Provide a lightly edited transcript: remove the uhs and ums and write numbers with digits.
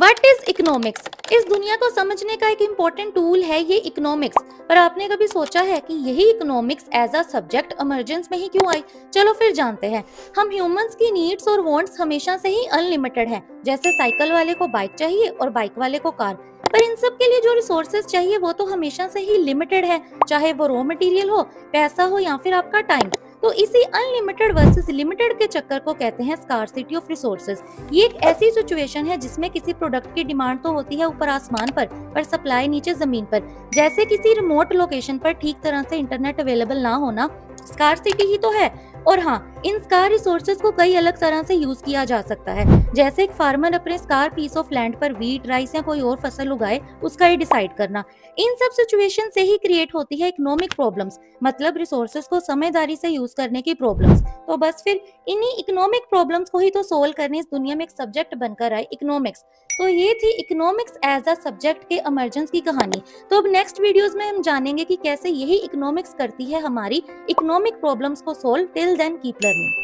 What is economics? इस दुनिया को समझने का एक इम्पोर्टेंट टूल है ये इकोनॉमिक्स। पर आपने कभी सोचा है कि यही economics as a subject emergence में ही क्यों आई? चलो फिर जानते हैं। हम ह्यूमंस की नीड्स और वांट्स हमेशा से ही अनलिमिटेड हैं। जैसे साइकिल वाले को बाइक चाहिए और बाइक वाले को कार। पर इन सब के लिए जो रिसोर्सेज चाहिए वो तो हमेशा से ही लिमिटेड है, चाहे वो रॉ मटेरियल हो, पैसा हो या फिर आपका टाइम। तो इसी अनलिमिटेड वर्सेस लिमिटेड के चक्कर को कहते हैं स्कार्सिटी ऑफ रिसोर्सेज। ये एक ऐसी सिचुएशन है जिसमें किसी प्रोडक्ट की डिमांड तो होती है ऊपर आसमान पर सप्लाई नीचे जमीन पर। जैसे किसी रिमोट लोकेशन पर ठीक तरह से इंटरनेट अवेलेबल ना होना स्कार्सिटी ही तो है। और हाँ, इन स्कार रिसोर्सेज को कई अलग तरह से यूज किया जा सकता है। जैसे एक फार्मर अपने स्कार पीस ऑफ लैंड पर वीट, राइस या कोई और फसल उगाए, उसका ही डिसाइड करना। इन सब सिचुएशन से ही क्रिएट होती है इकोनॉमिक प्रॉब्लम्स, मतलब रिसोर्सेज को समझदारी से यूज करने की प्रॉब्लम्स। तो बस फिर इन्हीं इकोनॉमिक प्रॉब्लम्स को ही तो सोल्व करने इस दुनिया में एक सब्जेक्ट बनकर आए इकोनॉमिक्स। तो ये थी इकोनॉमिक्स एज अ सब्जेक्ट के इमरजेंस की कहानी। तो अब नेक्स्ट वीडियोस में हम जानेंगे कि कैसे यही इकोनॉमिक्स करती है हमारी इकोनॉमिक प्रॉब्लम्स को solve. Till then keep learning.